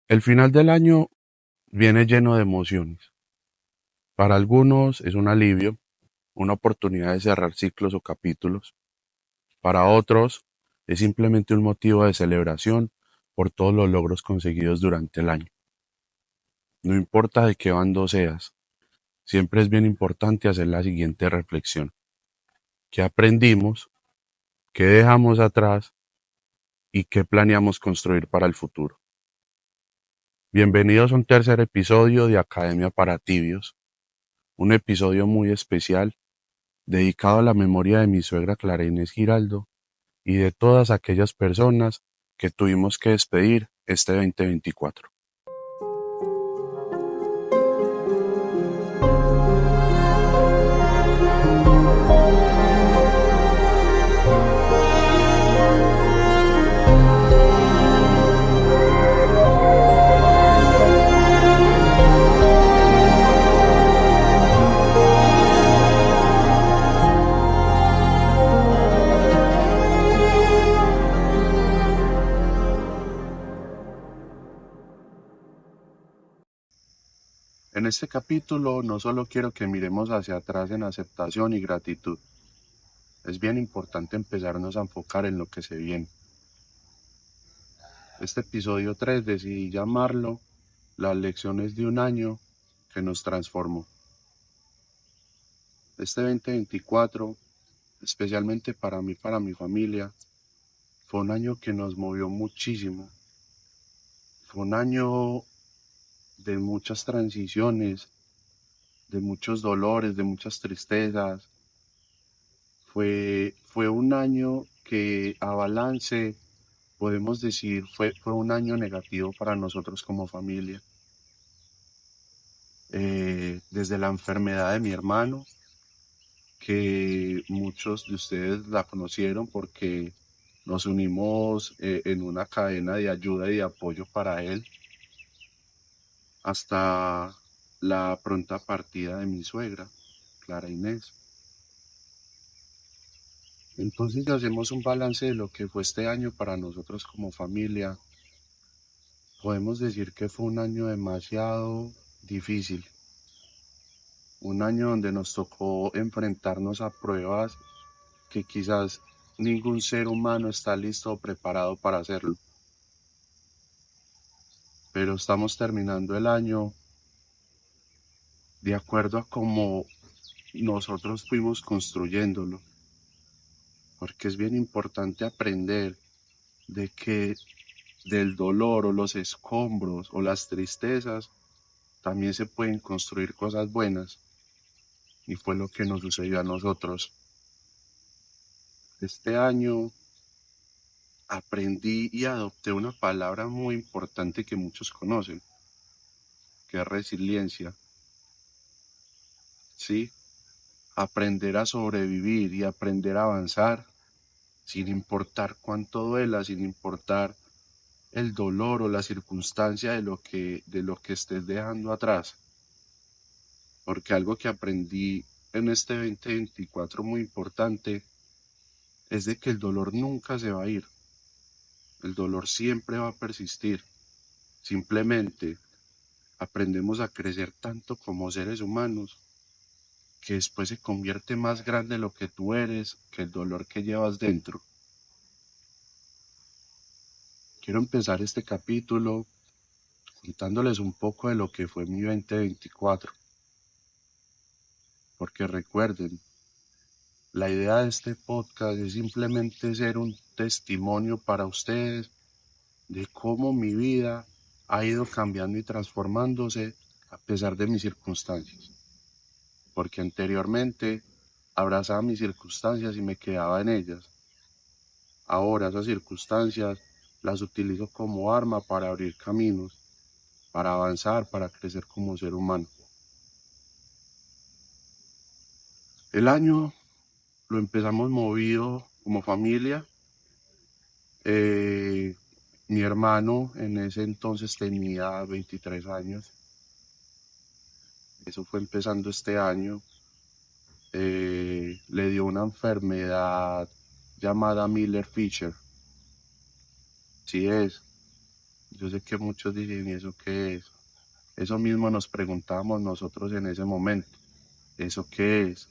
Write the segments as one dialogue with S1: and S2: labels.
S1: El final del año viene lleno de emociones. Para algunos es un alivio, una oportunidad de cerrar ciclos o capítulos. Para otros es simplemente un motivo de celebración por todos los logros conseguidos durante el año. No importa de qué bando seas, siempre es bien importante hacer la siguiente reflexión. ¿Qué aprendimos? ¿Qué dejamos atrás? ¿Y qué planeamos construir para el futuro? Bienvenidos a un tercer episodio de Academia para Tibios, un episodio muy especial dedicado a la memoria de mi suegra Clara Inés Giraldo y de todas aquellas personas que tuvimos que despedir este 2024. En este capítulo no solo quiero que miremos hacia atrás en aceptación y gratitud, es bien importante empezarnos a enfocar en lo que se viene. Este episodio 3 decidí llamarlo Las lecciones de un año que nos transformó. Este 2024, especialmente para mí, para mi familia, fue un año que nos movió muchísimo. Fue un año de muchas transiciones, de muchos dolores, de muchas tristezas. Fue un año que a balance podemos decir fue un año negativo para nosotros como familia. Desde la enfermedad de mi hermano, que muchos de ustedes la conocieron porque nos unimos en una cadena de ayuda y de apoyo para él, hasta la pronta partida de mi suegra, Clara Inés. Entonces, si hacemos un balance de lo que fue este año para nosotros como familia, podemos decir que fue un año demasiado difícil, un año donde nos tocó enfrentarnos a pruebas que quizás ningún ser humano está listo o preparado para hacerlo. Pero estamos terminando el año de acuerdo a cómo nosotros fuimos construyéndolo, porque es bien importante aprender de que del dolor o los escombros o las tristezas también se pueden construir cosas buenas, y fue lo que nos sucedió a nosotros. Este año aprendí y adopté una palabra muy importante que muchos conocen, que es resiliencia. Sí, aprender a sobrevivir y aprender a avanzar sin importar cuánto duela, sin importar el dolor o la circunstancia de lo que estés dejando atrás. Porque algo que aprendí en este 2024 muy importante es de que el dolor nunca se va a ir. El dolor siempre va a persistir. Simplemente aprendemos a crecer tanto como seres humanos que después se convierte más grande lo que tú eres que el dolor que llevas dentro. Quiero empezar este capítulo contándoles un poco de lo que fue mi 2024, porque recuerden, la idea de este podcast es simplemente ser un testimonio para ustedes de cómo mi vida ha ido cambiando y transformándose a pesar de mis circunstancias, porque anteriormente abrazaba mis circunstancias y me quedaba en ellas. Ahora esas circunstancias las utilizo como arma para abrir caminos, para avanzar, para crecer como ser humano. El año lo empezamos movido como familia. Eh, Mi hermano en ese entonces tenía 23 años. Eso fue empezando este año. Le dio una enfermedad llamada Miller-Fisher. Sí es. Yo sé que muchos dicen, ¿y eso qué es? Eso mismo nos preguntábamos nosotros en ese momento. ¿Eso qué es?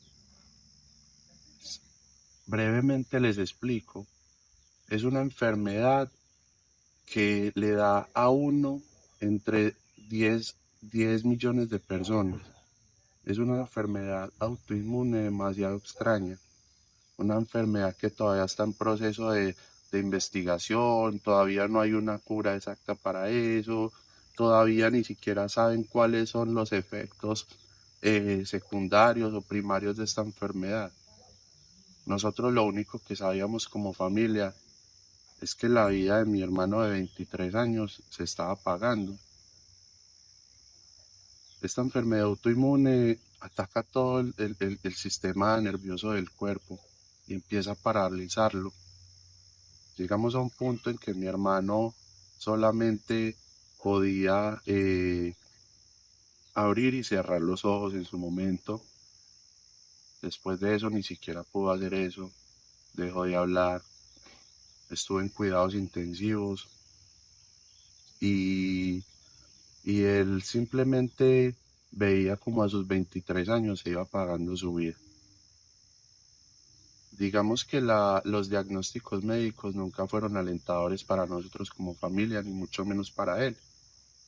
S1: Brevemente les explico. Es una enfermedad que le da a uno entre 10 millones de personas. Es una enfermedad autoinmune demasiado extraña, una enfermedad que todavía está en proceso de investigación, todavía no hay una cura exacta para eso, todavía ni siquiera saben cuáles son los efectos secundarios o primarios de esta enfermedad. Nosotros lo único que sabíamos como familia es que la vida de mi hermano de 23 años se estaba apagando. Esta enfermedad autoinmune ataca todo el sistema nervioso del cuerpo y empieza a paralizarlo. Llegamos a un punto en que mi hermano solamente podía abrir y cerrar los ojos en su momento. Después de eso ni siquiera pudo hacer eso. Dejó de hablar, estuvo en cuidados intensivos y, y él simplemente veía como a sus 23 años se iba apagando su vida. Digamos que los diagnósticos médicos nunca fueron alentadores para nosotros como familia, ni mucho menos para él,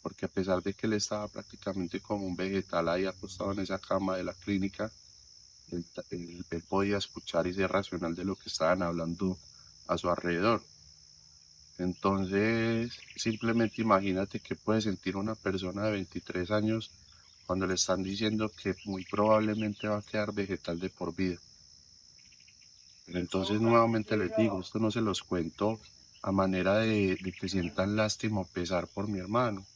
S1: porque a pesar de que él estaba prácticamente como un vegetal ahí acostado en esa cama de la clínica, él podía escuchar y ser racional de lo que estaban hablando a su alrededor. Entonces, simplemente imagínate qué puede sentir una persona de 23 años cuando le están diciendo que muy probablemente va a quedar vegetal de por vida. Pero entonces nuevamente les digo, esto no se los cuento a manera de que sientan lástima o pesar por mi hermano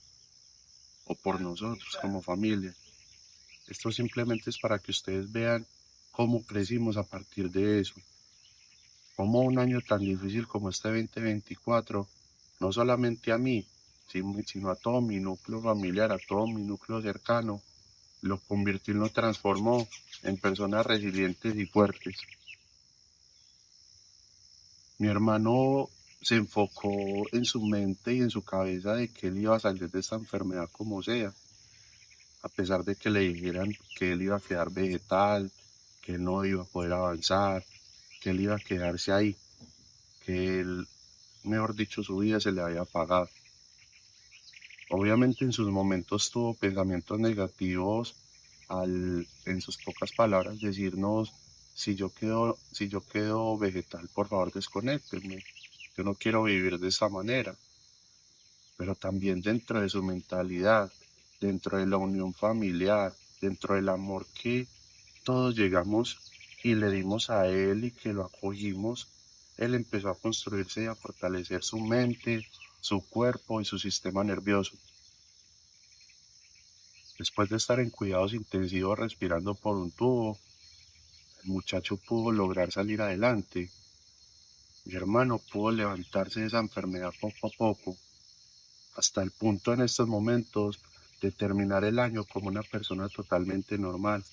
S1: o por nosotros como familia. Esto simplemente es para que ustedes vean cómo crecimos a partir de eso. Cómo un año tan difícil como este 2024, no solamente a mí, sino a todo mi núcleo familiar, a todo mi núcleo cercano, lo convirtió y lo transformó en personas resilientes y fuertes. Mi hermano se enfocó en su mente y en su cabeza de que él iba a salir de esta enfermedad como sea, a pesar de que le dijeran que él iba a quedar vegetal, que él no iba a poder avanzar, que él iba a quedarse ahí, que él, mejor dicho, su vida se le había apagado. Obviamente en sus momentos tuvo pensamientos negativos al, en sus pocas palabras, decirnos, si yo quedo vegetal, por favor desconéctenme. Yo no quiero vivir de esa manera, pero también dentro de su mentalidad, dentro de la unión familiar, dentro del amor que todos llegamos y le dimos a él y que lo acogimos, él empezó a construirse y a fortalecer su mente, su cuerpo y su sistema nervioso. Después de estar en cuidados intensivos respirando por un tubo, el muchacho pudo lograr salir adelante. Mi hermano pudo levantarse de esa enfermedad poco a poco, hasta el punto en estos momentos de terminar el año como una persona totalmente normal,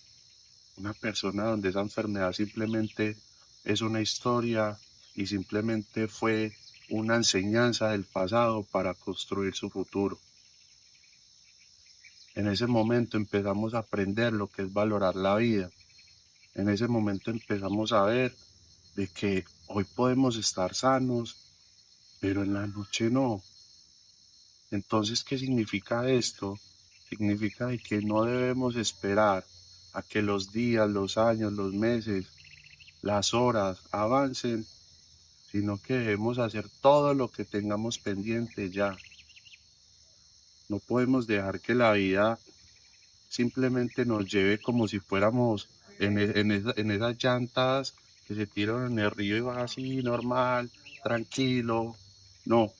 S1: una persona donde esa enfermedad simplemente es una historia y simplemente fue una enseñanza del pasado para construir su futuro. En ese momento empezamos a aprender lo que es valorar la vida. En ese momento empezamos a ver de que hoy podemos estar sanos, pero en la noche no. Entonces, ¿qué significa esto? Significa de que no debemos esperar a que los días, los años, los meses, las horas avancen, sino que debemos hacer todo lo que tengamos pendiente ya. No podemos dejar que la vida simplemente nos lleve como si fuéramos en esas llantas que se tiran en el río y va así normal, tranquilo. No,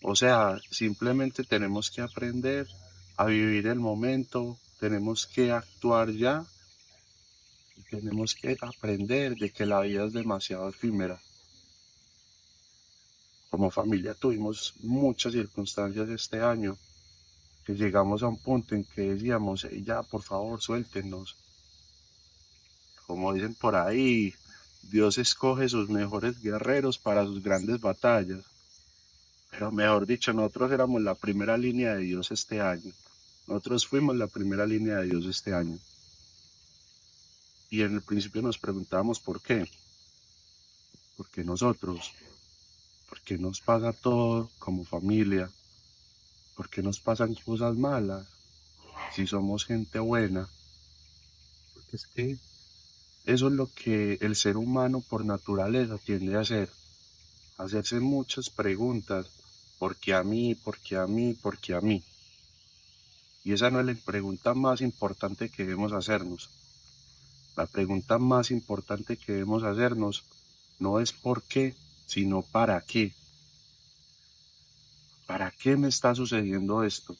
S1: o sea, simplemente tenemos que aprender a vivir el momento, tenemos que actuar ya y tenemos que aprender de que la vida es demasiado efímera. Como familia tuvimos muchas circunstancias este año que llegamos a un punto en que decíamos, "Ey, ya, por favor, suéltenos". Como dicen por ahí, Dios escoge sus mejores guerreros para sus grandes batallas. Pero mejor dicho, nosotros éramos la primera línea de Dios este año. Nosotros fuimos la primera línea de Dios este año. Y en el principio nos preguntábamos por qué. ¿Por qué nosotros? ¿Por qué nos pasa todo como familia? ¿Por qué nos pasan cosas malas? Si somos gente buena. Porque es que eso es lo que el ser humano por naturaleza tiende a hacer. Hacerse muchas preguntas. ¿Por qué a mí? ¿Por qué a mí? ¿Por qué a mí? Y esa no es la pregunta más importante que debemos hacernos. La pregunta más importante que debemos hacernos no es por qué, sino para qué. ¿Para qué me está sucediendo esto?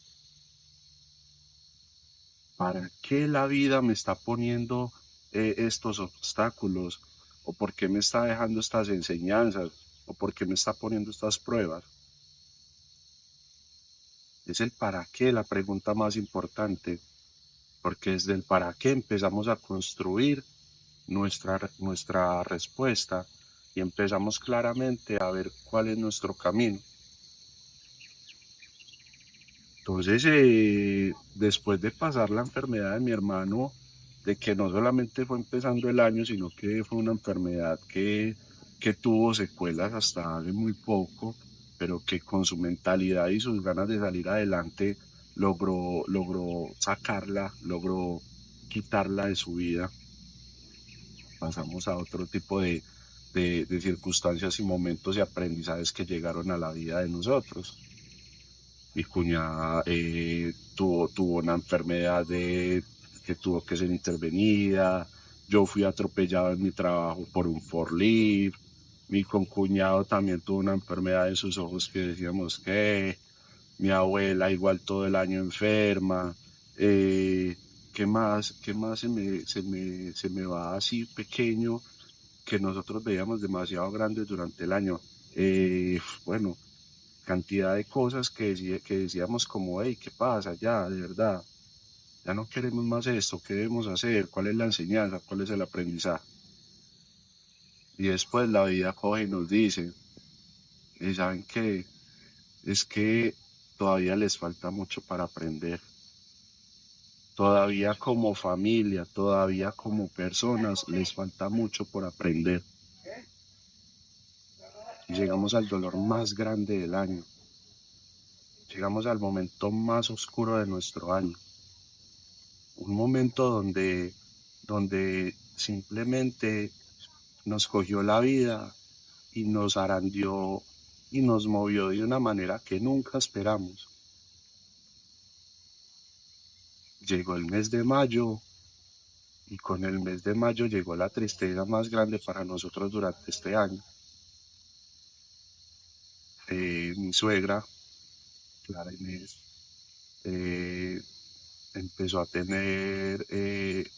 S1: ¿Para qué la vida me está poniendo estos obstáculos? ¿O por qué me está dejando estas enseñanzas? ¿O por qué me está poniendo estas pruebas? Es el para qué la pregunta más importante, porque desde el para qué empezamos a construir nuestra respuesta y empezamos claramente a ver cuál es nuestro camino. Entonces, después de pasar la enfermedad de mi hermano, de que no solamente fue empezando el año, sino que fue una enfermedad que tuvo secuelas hasta hace muy poco, pero que con su mentalidad y sus ganas de salir adelante logró sacarla, logró quitarla de su vida. Pasamos a otro tipo de circunstancias y momentos y aprendizajes que llegaron a la vida de nosotros. Mi cuñada tuvo una enfermedad que tuvo que ser intervenida. Yo fui atropellado en mi trabajo por un forklift. Mi concuñado también tuvo una enfermedad en sus ojos que decíamos que mi abuela igual todo el año enferma. Eh, ¿Qué más? ¿Qué más se me va así pequeño que nosotros veíamos demasiado grandes durante el año? Bueno, cantidad de cosas que decíamos como, hey, ¿qué pasa? Ya, de verdad, ya no queremos más esto, ¿qué debemos hacer? ¿Cuál es la enseñanza? ¿Cuál es el aprendizaje? Y después la vida coge y nos dice, y saben qué, es que todavía les falta mucho para aprender. Todavía como familia, todavía como personas, les falta mucho por aprender. Y llegamos al dolor más grande del año. Llegamos al momento más oscuro de nuestro año. Un momento donde simplemente nos cogió la vida y nos arandió y nos movió de una manera que nunca esperamos. Llegó el mes de mayo y con el mes de mayo llegó la tristeza más grande para nosotros durante este año. Mi suegra, Clara Inés, eh, empezó a tener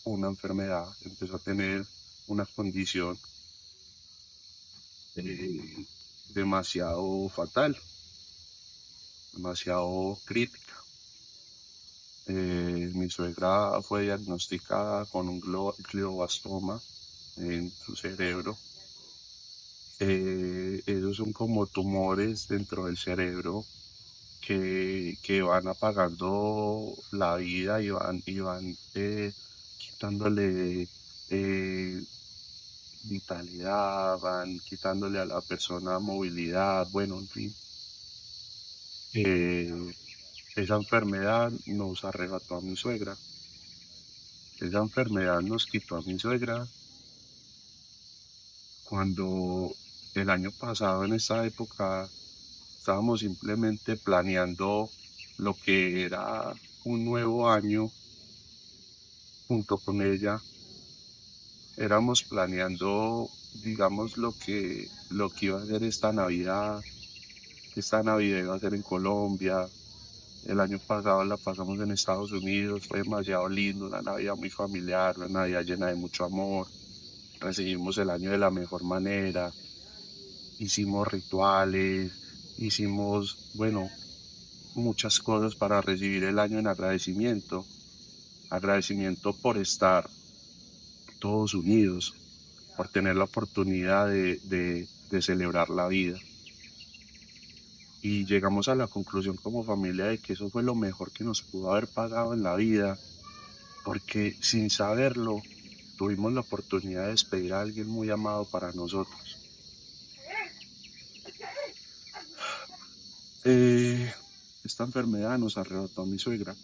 S1: una enfermedad, empezó a tener una condición eh, demasiado fatal, demasiado crítica. Mi suegra fue diagnosticada con un glioblastoma en su cerebro. Esos son como tumores dentro del cerebro que van apagando la vida y van quitándole eh, vitalidad, van quitándole a la persona movilidad, bueno, en fin. Eh, Esa enfermedad nos arrebató a mi suegra. Esa enfermedad nos quitó a mi suegra cuando el año pasado en esta época estábamos simplemente planeando lo que era un nuevo año junto con ella. Éramos planeando, digamos, lo que iba a ser esta Navidad. Esta Navidad iba a ser en Colombia. El año pasado la pasamos en Estados Unidos, fue demasiado lindo, una Navidad muy familiar, una Navidad llena de mucho amor. Recibimos el año de la mejor manera, hicimos rituales, hicimos, bueno, muchas cosas para recibir el año en agradecimiento. Agradecimiento por estar todos unidos, por tener la oportunidad de celebrar la vida. y llegamos a la conclusión como familia de que eso fue lo mejor que nos pudo haber pasado en la vida, porque sin saberlo tuvimos la oportunidad de despedir a alguien muy amado para nosotros. Eh, Esta enfermedad nos arrebató a mi suegra,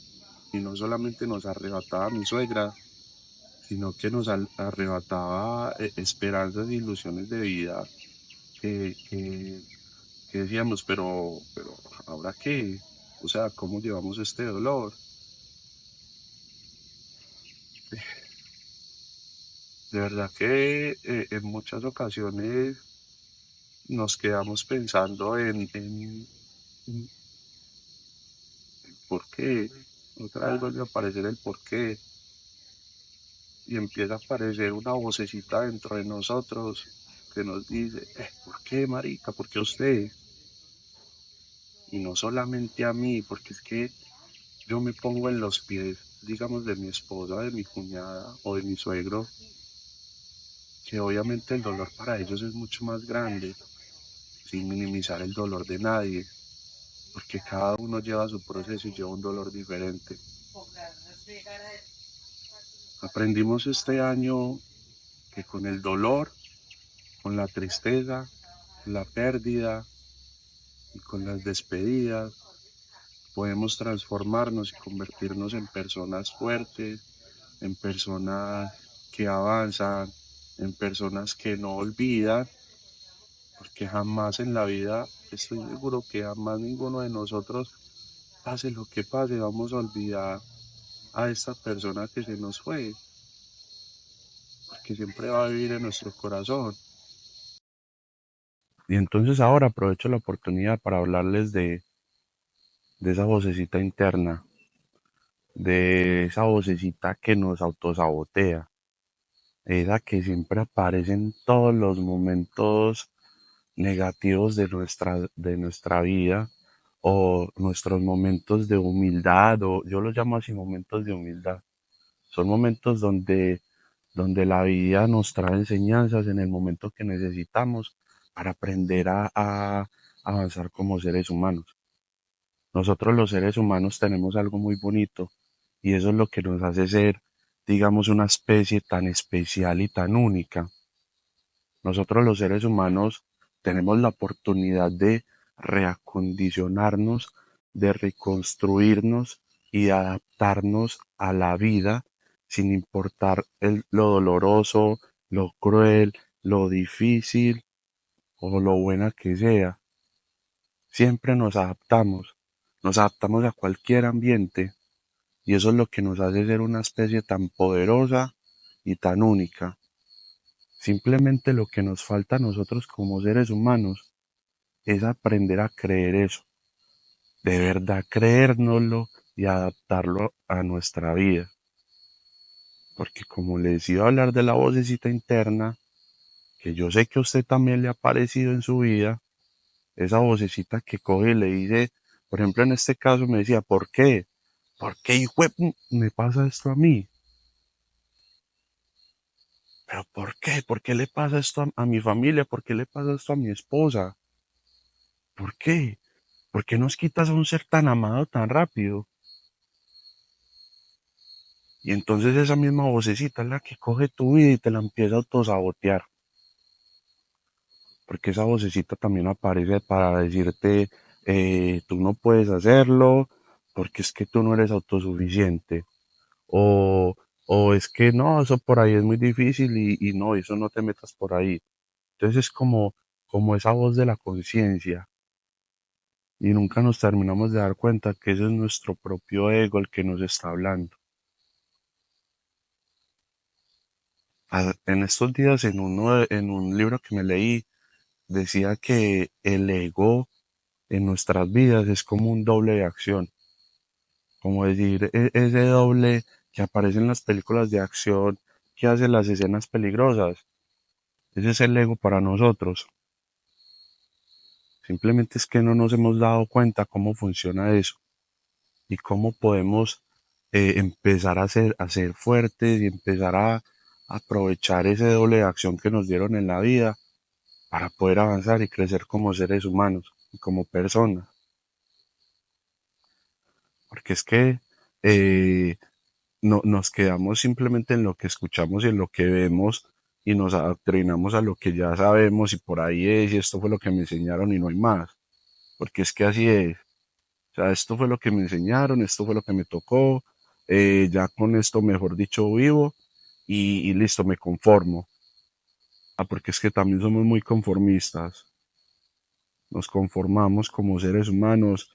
S1: y no solamente nos arrebataba a mi suegra, sino que nos arrebataba esperanzas e ilusiones de vida que, que, que decíamos, pero ¿ahora qué? O sea, ¿cómo llevamos este dolor? De verdad que en muchas ocasiones nos quedamos pensando en por qué. Otra vez vuelve a aparecer el por qué y empieza a aparecer una vocecita dentro de nosotros que nos dice, ¿por qué, marica? ¿Por qué usted? Y no solamente a mí, porque es que yo me pongo en los pies, digamos, de mi esposa, de mi cuñada o de mi suegro, que obviamente el dolor para ellos es mucho más grande, sin minimizar el dolor de nadie, porque cada uno lleva su proceso y lleva un dolor diferente. Aprendimos este año que con el dolor, con la tristeza, la pérdida y con las despedidas, podemos transformarnos y convertirnos en personas fuertes, en personas que avanzan, en personas que no olvidan, porque jamás en la vida, estoy seguro que jamás ninguno de nosotros, pase lo que pase, vamos a olvidar a esta persona que se nos fue, porque siempre va a vivir en nuestro corazón. Y entonces ahora aprovecho la oportunidad para hablarles de esa vocecita interna, de esa vocecita que nos autosabotea, esa que siempre aparece en todos los momentos negativos de nuestra vida o nuestros momentos de humildad, o yo los llamo así momentos de humildad. Son momentos donde la vida nos trae enseñanzas en el momento que necesitamos para aprender a avanzar como seres humanos. Nosotros los seres humanos tenemos algo muy bonito y eso es lo que nos hace ser, digamos, una especie tan especial y tan única. Nosotros los seres humanos tenemos la oportunidad de reacondicionarnos, de reconstruirnos y de adaptarnos a la vida sin importar lo doloroso, lo cruel, lo difícil o lo buena que sea. Siempre nos adaptamos a cualquier ambiente y eso es lo que nos hace ser una especie tan poderosa y tan única. Simplemente lo que nos falta a nosotros como seres humanos es aprender a creer eso, de verdad creérnoslo y adaptarlo a nuestra vida. Porque como les iba a hablar de la vocecita interna, que yo sé que a usted también le ha aparecido en su vida, esa vocecita que coge y le dice, por ejemplo en este caso me decía, ¿por qué? ¿Por qué, hijo de me pasa esto a mí? ¿Pero por qué? ¿Por qué le pasa esto a mi familia? ¿Por qué le pasa esto a mi esposa? ¿Por qué? ¿Por qué nos quitas a un ser tan amado tan rápido? Y entonces esa misma vocecita es la que coge tu vida y te la empieza a autosabotear. Porque esa vocecita también aparece para decirte, tú no puedes hacerlo, porque es que tú no eres autosuficiente. O, o es que no, eso por ahí es muy difícil y no, eso no te metas por ahí. Entonces es como esa voz de la conciencia. Y nunca nos terminamos de dar cuenta que ese es nuestro propio ego el que nos está hablando. En estos días, en un libro que me leí, decía que el ego en nuestras vidas es como un doble de acción, como decir, ese doble que aparece en las películas de acción que hace las escenas peligrosas. Ese es el ego para nosotros. Simplemente es que no nos hemos dado cuenta cómo funciona eso y cómo podemos empezar a ser fuertes y empezar a aprovechar ese doble de acción que nos dieron en la vida para poder avanzar y crecer como seres humanos y como personas. porque es que eh, no, nos quedamos simplemente en lo que escuchamos y en lo que vemos y nos adoctrinamos a lo que ya sabemos y por ahí es y esto fue lo que me enseñaron y no hay más, porque es que así es. O sea, esto fue lo que me enseñaron, esto fue lo que me tocó, ya con esto, mejor dicho, vivo y listo, me conformo. Ah, porque es que también somos muy conformistas, nos conformamos como seres humanos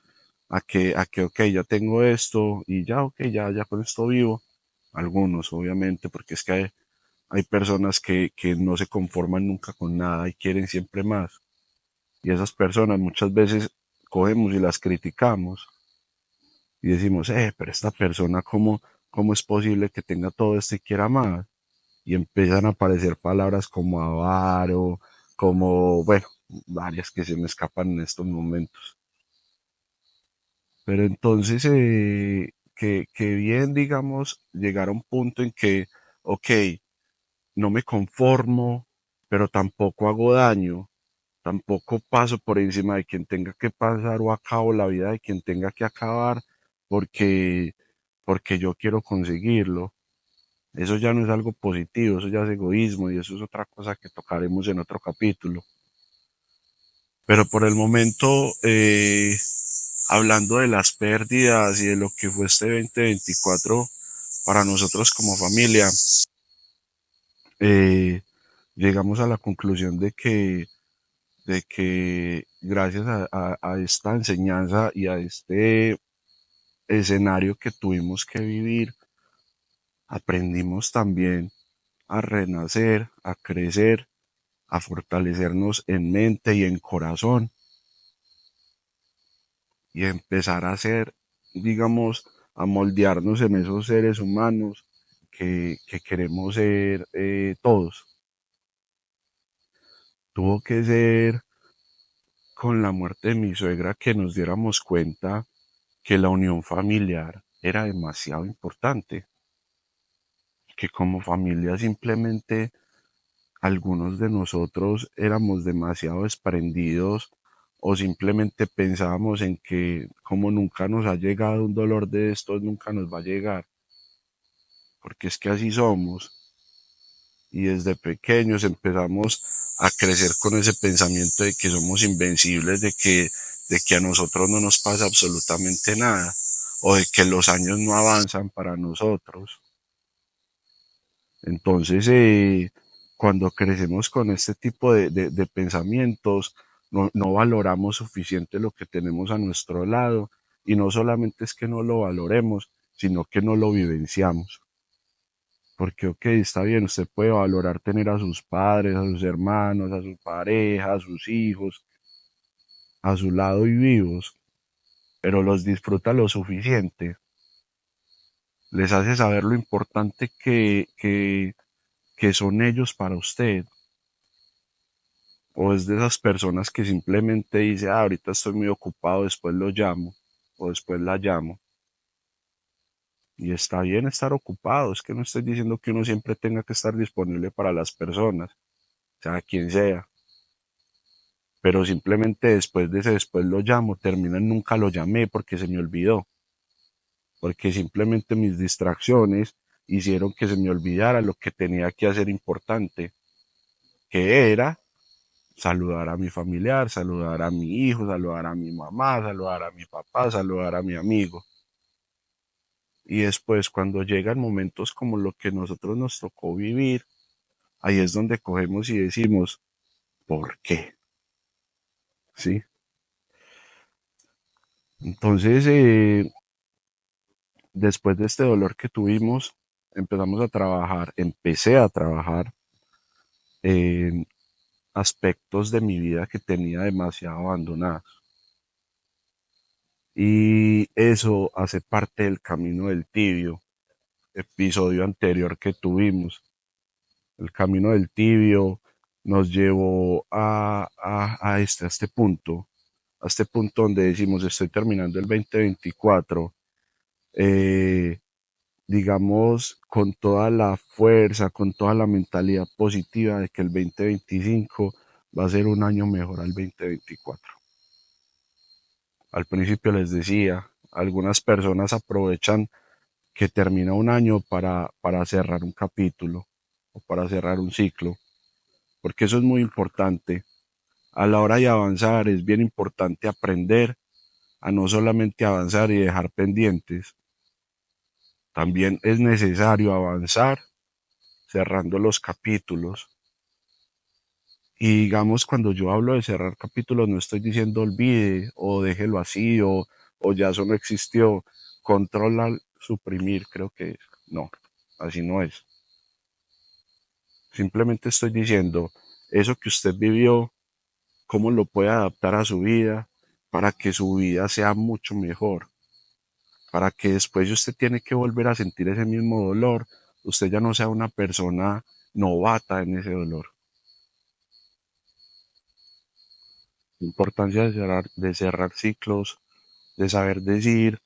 S1: ok, ya tengo esto y ya, ok, ya con esto vivo. Algunos, obviamente, porque es que hay personas que no se conforman nunca con nada y quieren siempre más. Y esas personas muchas veces cogemos y las criticamos y decimos, pero esta persona, ¿cómo es posible que tenga todo esto y quiera más? Y empiezan a aparecer palabras como avaro, como, bueno, varias que se me escapan en estos momentos. Pero entonces, que bien, digamos, llegar a un punto en que, ok, no me conformo, pero tampoco hago daño, tampoco paso por encima de quien tenga que pasar o acabo la vida de quien tenga que acabar porque, porque yo quiero conseguirlo. Eso ya no es algo positivo, eso ya es egoísmo y eso es otra cosa que tocaremos en otro capítulo. Pero por el momento, hablando de las pérdidas y de lo que fue este 2024 para nosotros como familia, eh, llegamos a la conclusión de que gracias a esta enseñanza y a este escenario que tuvimos que vivir, aprendimos también a renacer, a crecer, a fortalecernos en mente y en corazón y a empezar a ser, digamos, a moldearnos en esos seres humanos que queremos ser todos. Tuvo que ser con la muerte de mi suegra que nos diéramos cuenta que la unión familiar era demasiado importante, que como familia simplemente algunos de nosotros éramos demasiado desprendidos o simplemente pensábamos en que como nunca nos ha llegado un dolor de estos, nunca nos va a llegar, porque es que así somos. Y desde pequeños empezamos a crecer con ese pensamiento de que somos invencibles, de que a nosotros no nos pasa absolutamente nada, o de que los años no avanzan para nosotros. Entonces, cuando crecemos con este tipo de pensamientos, no valoramos suficiente lo que tenemos a nuestro lado y no solamente es que no lo valoremos, sino que no lo vivenciamos. Porque, ok, está bien, usted puede valorar tener a sus padres, a sus hermanos, a su pareja, a sus hijos, a su lado y vivos, pero los disfruta lo suficiente. Les hace saber lo importante que son ellos para usted. O es de esas personas que simplemente dice, ahorita estoy muy ocupado, después lo llamo, o después la llamo. Y está bien estar ocupado, es que no estoy diciendo que uno siempre tenga que estar disponible para las personas, sea quien sea. Pero simplemente después de ese después lo llamo, termina en nunca lo llamé porque se me olvidó, porque simplemente mis distracciones hicieron que se me olvidara lo que tenía que hacer importante, que era saludar a mi familiar, saludar a mi hijo, saludar a mi mamá, saludar a mi papá, saludar a mi amigo. Y después, cuando llegan momentos como lo que nosotros nos tocó vivir, ahí es donde cogemos y decimos, ¿por qué? ¿Sí? Entonces, después de este dolor que tuvimos, empecé a trabajar en aspectos de mi vida que tenía demasiado abandonados. Y eso hace parte del camino del tibio, episodio anterior que tuvimos. El camino del tibio nos llevó a este punto donde decimos, estoy terminando el 2024, eh, digamos, con toda la fuerza, con toda la mentalidad positiva de que el 2025 va a ser un año mejor al 2024. Al principio les decía, Algunas personas aprovechan que termina un año para cerrar un capítulo o para cerrar un ciclo, porque eso es muy importante. A la hora de avanzar es bien importante aprender a no solamente avanzar y dejar pendientes, también es necesario avanzar cerrando los capítulos. Y digamos, cuando yo hablo de cerrar capítulos, no estoy diciendo olvide o déjelo así o ya eso no existió. Controlar, suprimir, creo que es. No, así no es. Simplemente estoy diciendo eso que usted vivió, cómo lo puede adaptar a su vida para que su vida sea mucho mejor. Para que después si usted tiene que volver a sentir ese mismo dolor, usted ya no sea una persona novata en ese dolor. La importancia de cerrar ciclos, de saber decir,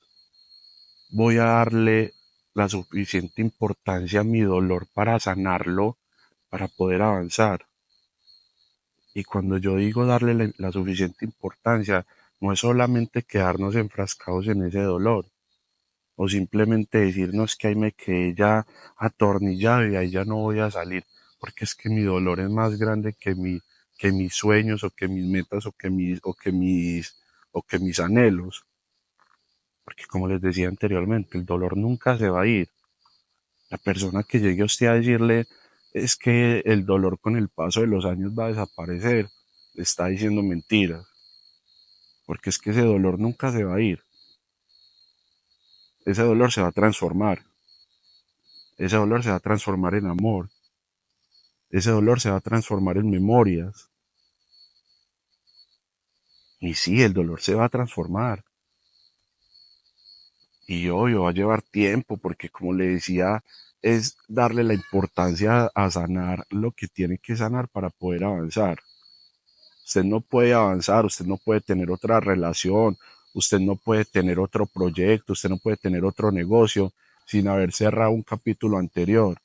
S1: voy a darle la suficiente importancia a mi dolor para sanarlo, para poder avanzar. Y cuando yo digo darle la suficiente importancia, no es solamente quedarnos enfrascados en ese dolor, o simplemente decirnos que ahí me quedé ya atornillado y ahí ya no voy a salir, porque es que mi dolor es más grande que mis sueños o que mis metas o que mis anhelos. Porque como les decía anteriormente, el dolor nunca se va a ir. La persona que llegue a usted a decirle es que el dolor con el paso de los años va a desaparecer, le está diciendo mentiras, porque es que ese dolor nunca se va a ir. Ese dolor se va a transformar. Ese dolor se va a transformar en amor. Ese dolor se va a transformar en memorias. Y sí, el dolor se va a transformar. Y obvio, va a llevar tiempo, porque como le decía, es darle la importancia a sanar lo que tiene que sanar para poder avanzar. Usted no puede avanzar, usted no puede tener otra relación, usted no puede tener otro proyecto, usted no puede tener otro negocio sin haber cerrado un capítulo anterior,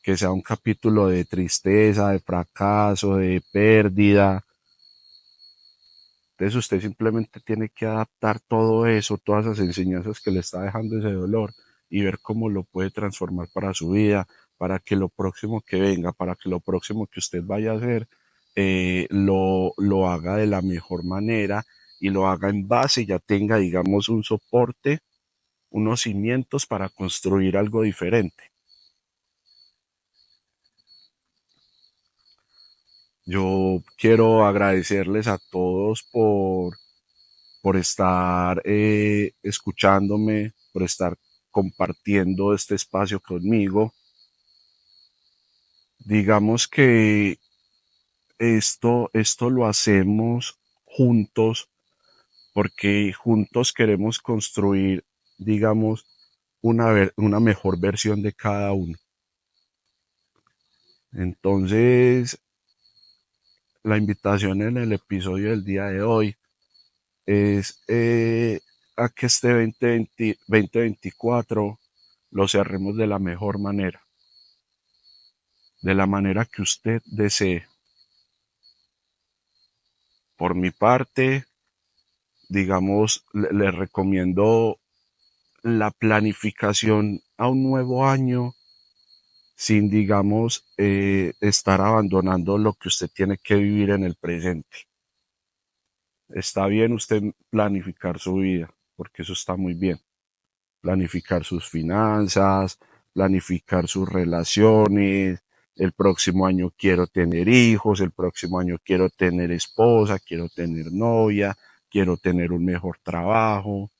S1: que sea un capítulo de tristeza, de fracaso, de pérdida. Entonces usted simplemente tiene que adaptar todo eso, todas esas enseñanzas que le está dejando ese dolor y ver cómo lo puede transformar para su vida, para que lo próximo que venga, para que lo próximo que usted vaya a hacer, lo haga de la mejor manera y lo haga en base y ya tenga, digamos, un soporte, unos cimientos para construir algo diferente. Yo quiero agradecerles a todos por estar escuchándome, por estar compartiendo este espacio conmigo. Digamos que esto lo hacemos juntos porque juntos queremos construir, digamos, una mejor versión de cada uno. Entonces, la invitación en el episodio del día de hoy es a que este 2024 lo cerremos de la mejor manera, de la manera que usted desee. Por mi parte, digamos, le recomiendo la planificación a un nuevo año sin, digamos, estar abandonando lo que usted tiene que vivir en el presente. Está bien usted planificar su vida, porque eso está muy bien. Planificar sus finanzas, planificar sus relaciones. El próximo año quiero tener hijos, el próximo año quiero tener esposa, quiero tener novia, quiero tener un mejor trabajo.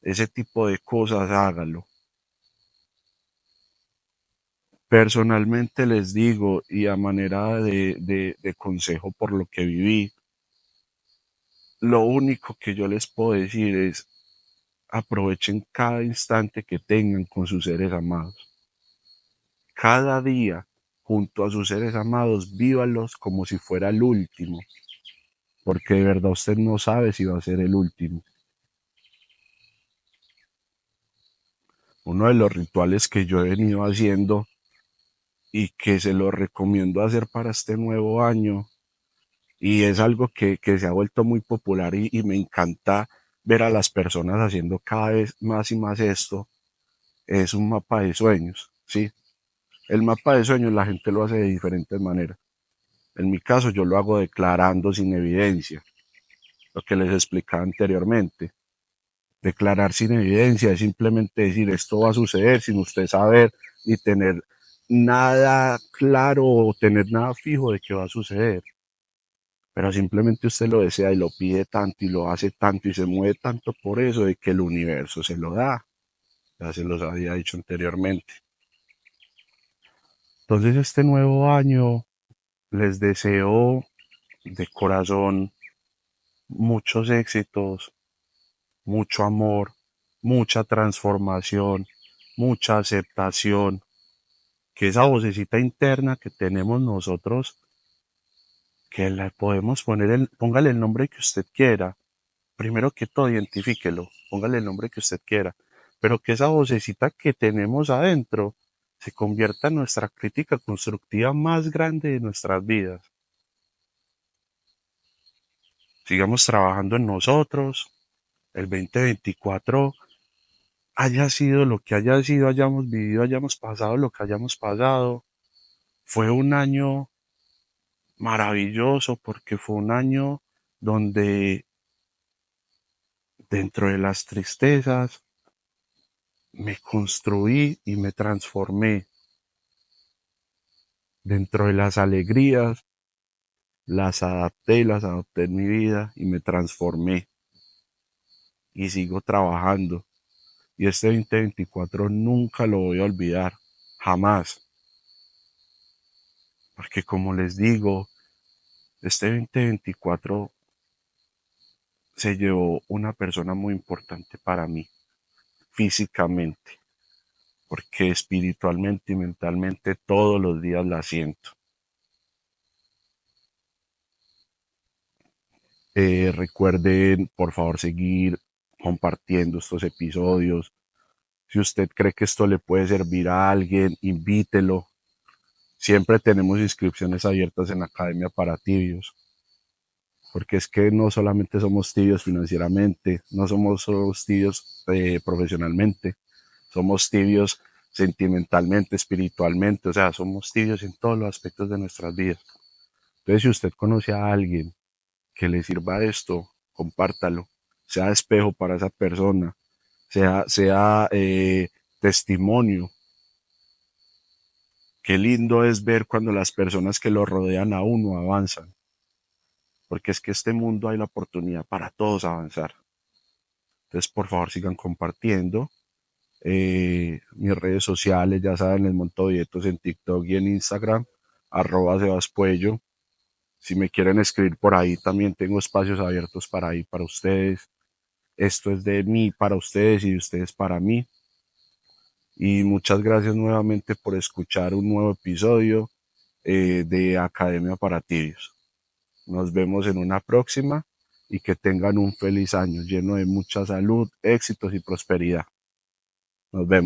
S1: Ese tipo de cosas hágalo. Personalmente les digo, y a manera de consejo por lo que viví, lo único que yo les puedo decir es aprovechen cada instante que tengan con sus seres amados. Cada día junto a sus seres amados, vívalos como si fuera el último, porque de verdad usted no sabe si va a ser el último. Uno de los rituales que yo he venido haciendo y que se lo recomiendo hacer para este nuevo año, y es algo que se ha vuelto muy popular y me encanta, ver a las personas haciendo cada vez más y más esto, es un mapa de sueños, ¿sí? El mapa de sueños la gente lo hace de diferentes maneras. En mi caso yo lo hago declarando sin evidencia, lo que les explicaba anteriormente. Declarar sin evidencia es simplemente decir esto va a suceder sin usted saber ni tener nada claro o tener nada fijo de que va a suceder. Pero simplemente usted lo desea y lo pide tanto y lo hace tanto y se mueve tanto por eso de que el universo se lo da. Ya se los había dicho anteriormente. Entonces este nuevo año les deseo de corazón muchos éxitos, mucho amor, mucha transformación, mucha aceptación, que esa vocecita interna que tenemos nosotros, que la podemos poner, póngale el nombre que usted quiera. Primero que todo, identifíquelo, póngale el nombre que usted quiera, pero que esa vocecita que tenemos adentro se convierta en nuestra crítica constructiva más grande de nuestras vidas. Sigamos trabajando en nosotros. El 2024 haya sido lo que haya sido, hayamos vivido, hayamos pasado lo que hayamos pasado. Fue un año maravilloso porque fue un año donde dentro de las tristezas me construí y me transformé. Dentro de las alegrías las adopté en mi vida y me transformé y sigo trabajando. Y este 2024 nunca lo voy a olvidar, jamás. Porque como les digo, este 2024 se llevó una persona muy importante para mí, físicamente, porque espiritualmente y mentalmente todos los días la siento. Recuerden, por favor, seguir compartiendo estos episodios. Si usted cree que esto le puede servir a alguien, invítelo. Siempre tenemos inscripciones abiertas en la Academia para Tibios, porque es que no solamente somos tibios financieramente, no somos solo tibios profesionalmente, somos tibios sentimentalmente, espiritualmente, o sea, somos tibios en todos los aspectos de nuestras vidas. Entonces, si usted conoce a alguien que le sirva esto, compártalo, sea espejo para esa persona, sea testimonio. Qué lindo es ver cuando las personas que lo rodean a uno avanzan, porque es que este mundo hay la oportunidad para todos avanzar. Entonces, por favor, sigan compartiendo. Mis redes sociales, ya saben, les monto dietos en TikTok y en Instagram, @sebaspuello. Si me quieren escribir por ahí, también tengo espacios abiertos para ahí para ustedes. Esto es de mí para ustedes y de ustedes para mí. Y muchas gracias nuevamente por escuchar un nuevo episodio de Academia para Tibios. Nos vemos en una próxima y que tengan un feliz año lleno de mucha salud, éxitos y prosperidad. Nos vemos.